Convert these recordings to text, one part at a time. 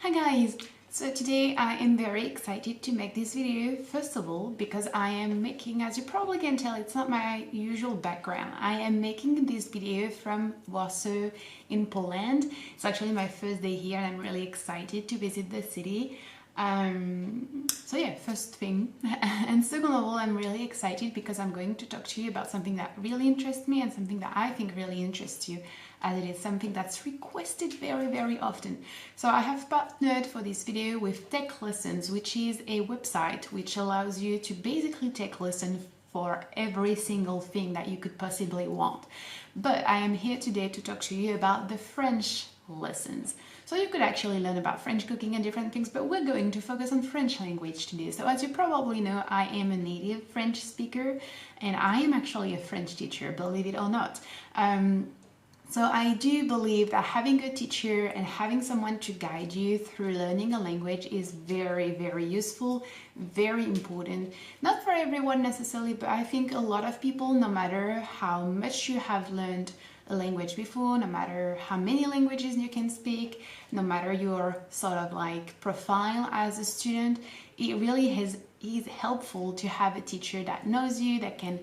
Hi guys! So today I am very excited to make this video, first of all because I am making, as you probably can tell, it's not my usual background. I am making this video from Warsaw in Poland. It's actually my first day here and I'm really excited to visit the city. So yeah, first thing. And second of all, I'm really excited because I'm going to talk to you about something that really interests me and something that I think really interests you, as it is something that's requested very often. So I have partnered for this video with Tech Lessons, which is a website which allows you to basically take lessons for every single thing that you could possibly want. But I am here today to talk to you about the French lessons. So you could actually learn about French cooking and different things, but we're going to focus on French language today. So as you probably know, I am a native French speaker and I am actually a French teacher, believe it or not. So I do believe that having a teacher and having someone to guide you through learning a language is very useful, very important. Not for everyone necessarily, but I think a lot of people, no matter how much you have learned a language before, no matter how many languages you can speak, no matter your sort of like profile as a student, it really is helpful to have a teacher that knows you, that can,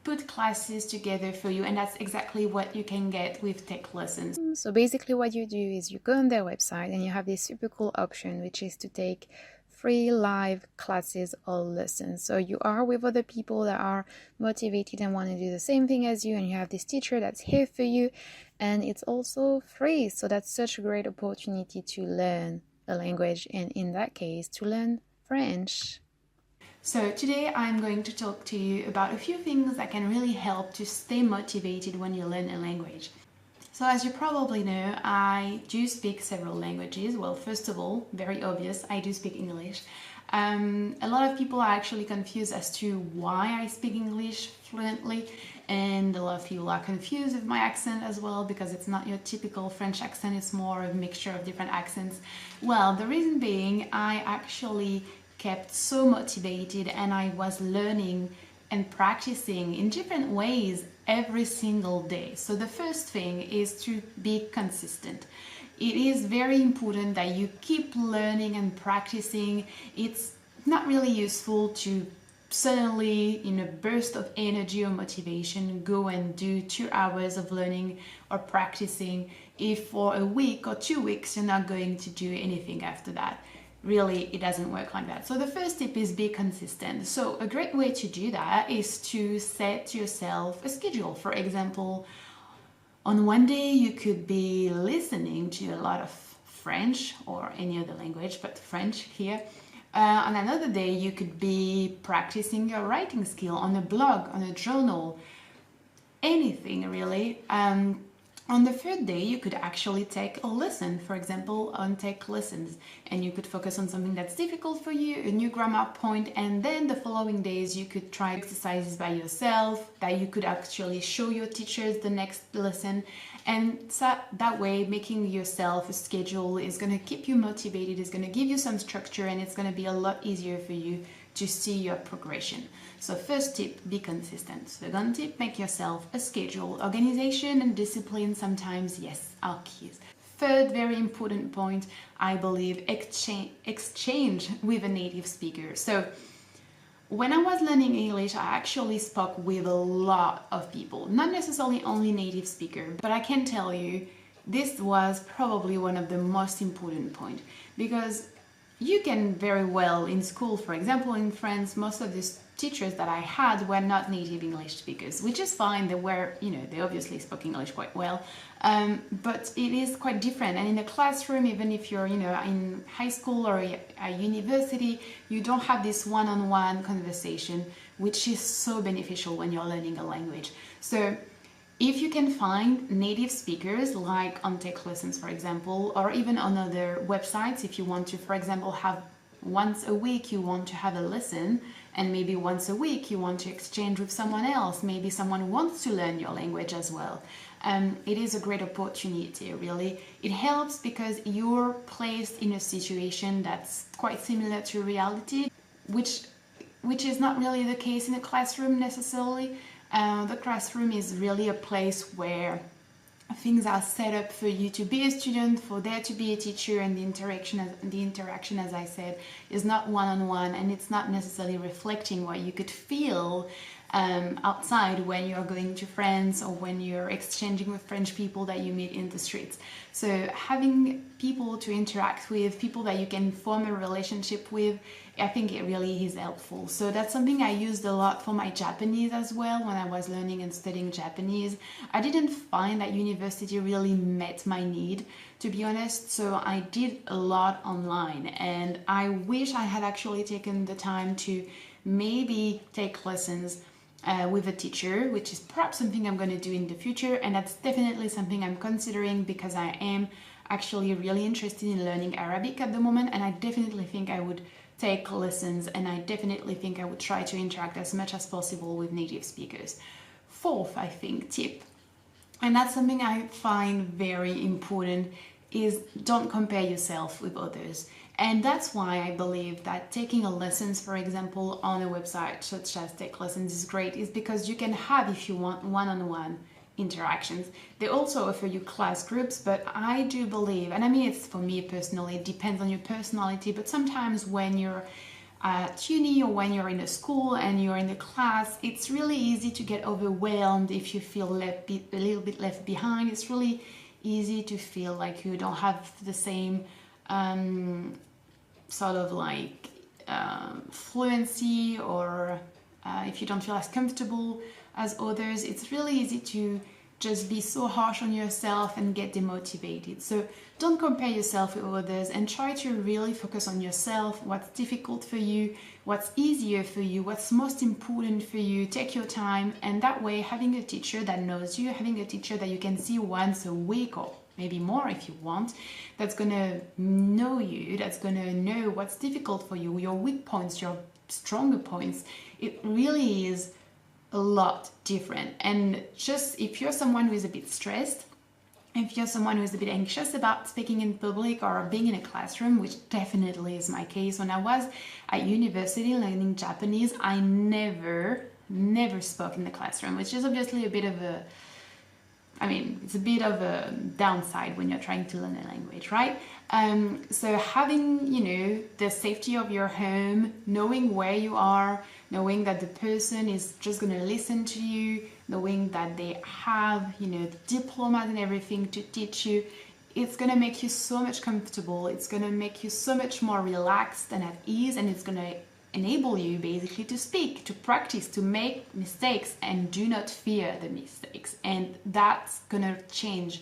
put classes together for you, and that's exactly what you can get with Tech Lessons. So basically what you do is you go on their website and you have this super cool option, which is to take free live classes or lessons. So you are with other people that are motivated and want to do the same thing as you, and you have this teacher that's here for you, and it's also free. So that's such a great opportunity to learn a language, and in that case to learn French. So today I'm going to talk to you about a few things that can really help to stay motivated when you learn a language. So as you probably know, I do speak several languages. Well, first of all, very obvious, I do speak English. A lot of people are actually confused as to why I speak English fluently, and a lot of people are confused with my accent as well, because it's not your typical French accent, it's more a mixture of different accents. Well, the reason being, I actually kept so motivated and I was learning and practicing in different ways every single day. So the first thing is to be consistent. It is very important that you keep learning and practicing. It's not really useful to suddenly, in a burst of energy or motivation, go and do 2 hours of learning or practicing if for a week or 2 weeks you're not going to do anything after that. Really, it doesn't work like that. So the first tip is be consistent. So a great way to do that is to set yourself a schedule. For example, on one day you could be listening to a lot of French or any other language, but French here. On another day you could be practicing your writing skill on a blog, on a journal, anything really. On the third day, you could actually take a lesson, for example, on Tech Lessons, and you could focus on something that's difficult for you, a new grammar point, and then the following days you could try exercises by yourself that you could actually show your teachers the next lesson. And so that way, making yourself a schedule is going to keep you motivated, is going to give you some structure, and it's going to be a lot easier for you to see your progression. So first tip, be consistent. Second tip, make yourself a schedule. Organization and discipline sometimes, yes, are keys. Third very important point, I believe, exchange with a native speaker. So when I was learning English, I actually spoke with a lot of people, not necessarily only native speakers, but I can tell you this was probably one of the most important points, because you can very well in school, for example, in France, most of these teachers that I had were not native English speakers, which is fine. They were, they obviously spoke English quite well, but it is quite different. And in a classroom, even if you're, in high school or a university, you don't have this one-on-one conversation, which is so beneficial when you're learning a language. So if you can find native speakers, like on Tech Lessons, for example, or even on other websites, if you want to, for example, have once a week you want to have a lesson, and maybe once a week you want to exchange with someone else, maybe someone wants to learn your language as well. It is a great opportunity, really. It helps because you're placed in a situation that's quite similar to reality, which is not really the case in a classroom necessarily. The classroom is really a place where things are set up for you to be a student, for there to be a teacher, and the interaction, as I said, is not one-on-one, and it's not necessarily reflecting what you could feel outside when you're going to France or when you're exchanging with French people that you meet in the streets. So having people to interact with, people that you can form a relationship with, I think it really is helpful. So that's something I used a lot for my Japanese as well when I was learning and studying Japanese. I didn't find that university really met my need, to be honest, so I did a lot online, and I wish I had actually taken the time to maybe take lessons with a teacher, which is perhaps something I'm going to do in the future, and that's definitely something I'm considering because I am actually really interested in learning Arabic at the moment, and I definitely think I would take lessons, and I definitely think I would try to interact as much as possible with native speakers. Fourth, I think, tip, and that's something I find very important, is don't compare yourself with others. And that's why I believe that taking a lessons, for example, on a website such as Take Lessons is great, is because you can have, if you want, one-on-one interactions. They also offer you class groups, but I do believe, and I mean, it's for me personally, it depends on your personality, but sometimes when you're at uni or when you're in a school and you're in a class, it's really easy to get overwhelmed if you feel a little bit left behind. It's really easy to feel like you don't have the same sort of like fluency, or if you don't feel as comfortable as others, it's really easy to just be so harsh on yourself and get demotivated. So don't compare yourself with others, and try to really focus on yourself, what's difficult for you, what's easier for you, what's most important for you. Take your time, and that way having a teacher that knows you, having a teacher that you can see once a week or maybe more if you want, that's gonna know you, that's gonna know what's difficult for you, your weak points, your stronger points. It really is a lot different. And just if you're someone who is a bit stressed, if you're someone who is a bit anxious about speaking in public or being in a classroom, which definitely is my case, when I was at university learning Japanese, I never spoke in the classroom, which is obviously a bit of a, I mean, it's a bit of a downside when you're trying to learn a language, right? So having, you know, the safety of your home, knowing where you are, knowing that the person is just going to listen to you, knowing that they have, you know, the diplomas and everything to teach you, it's going to make you so much comfortable. It's going to make you so much more relaxed and at ease, and it's going to enable you basically to speak, to practice, to make mistakes, and do not fear the mistakes. And that's gonna change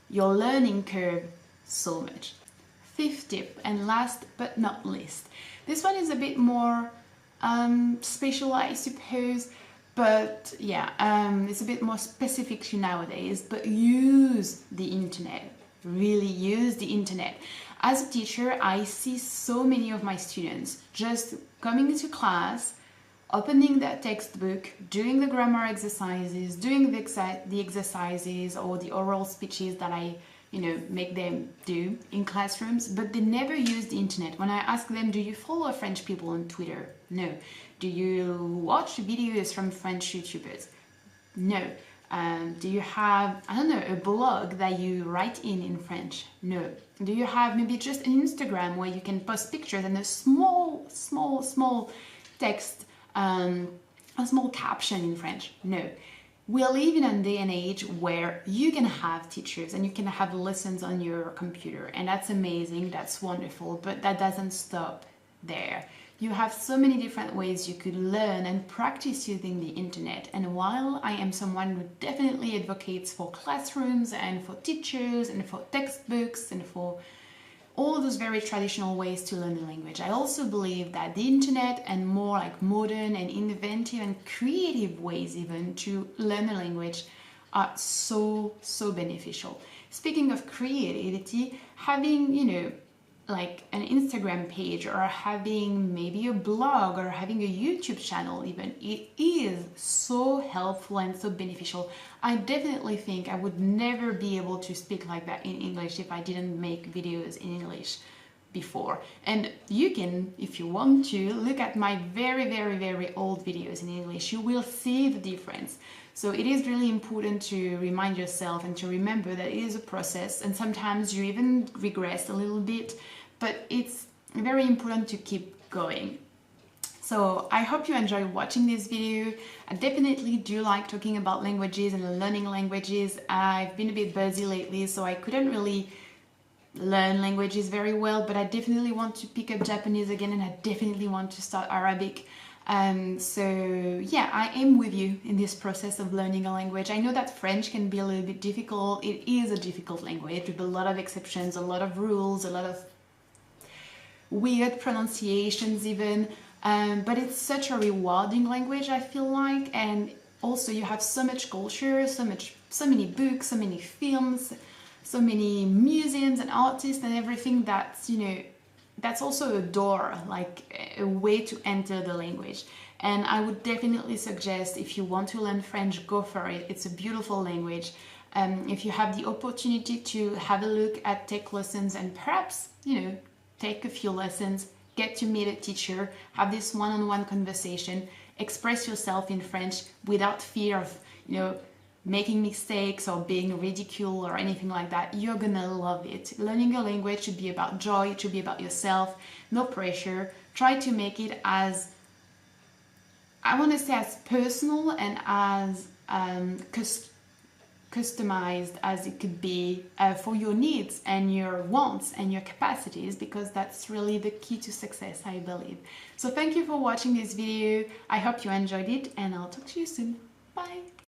your learning curve so much. Fifth tip, and last but not least, this one is a bit more special, I suppose, but yeah, it's a bit more specific to nowadays, but use the internet. Really use the internet. As a teacher, I see so many of my students just coming into class, opening their textbook, doing the grammar exercises, doing the exercises or the oral speeches that I, you know, make them do in classrooms, but they never use the internet. When I ask them, do you follow French people on Twitter? No. Do you watch videos from French YouTubers? No. Do you have, I don't know, a blog that you write in French? No. Do you have maybe just an Instagram where you can post pictures and a small text, a small caption in French? No. We live in a day and age where you can have teachers and you can have lessons on your computer, and that's amazing, that's wonderful, but that doesn't stop there. You have so many different ways you could learn and practice using the internet. And while I am someone who definitely advocates for classrooms and for teachers and for textbooks and for all those very traditional ways to learn a language, I also believe that the internet and more like modern and inventive and creative ways even to learn a language are so beneficial. Speaking of creativity, having, you know, like an Instagram page, or having maybe a blog, or having a YouTube channel even, it is so helpful and so beneficial. I definitely think I would never be able to speak like that in English if I didn't make videos in English before. And you can, if you want to, look at my very old videos in English. You will see the difference. So it is really important to remind yourself and to remember that it is a process, and sometimes you even regress a little bit, but it's very important to keep going. So I hope you enjoy watching this video. I definitely do like talking about languages and learning languages. I've been a bit busy lately, so I couldn't really learn languages very well, but I definitely want to pick up Japanese again, and I definitely want to start Arabic. So yeah, I am with you in this process of learning a language. I know that French can be a little bit difficult. It is a difficult language with a lot of exceptions, a lot of rules, a lot of weird pronunciations even, but it's such a rewarding language, I feel like. And also you have so much culture, so many books, so many films, so many museums and artists and everything that's, you know, that's also a door, like a way to enter the language. And I would definitely suggest, if you want to learn French, go for it. It's a beautiful language. If you have the opportunity to have a look at take lessons and perhaps, you know, take a few lessons, get to meet a teacher, have this one-on-one conversation, express yourself in French without fear of, you know, making mistakes or being ridiculed or anything like that, you're gonna love it. Learning a language should be about joy, it should be about yourself, no pressure. Try to make it as, I want to say, as personal and as customized as it could be for your needs and your wants and your capacities, because that's really the key to success, I believe. So thank you for watching this video. I hope you enjoyed it, and I'll talk to you soon. Bye!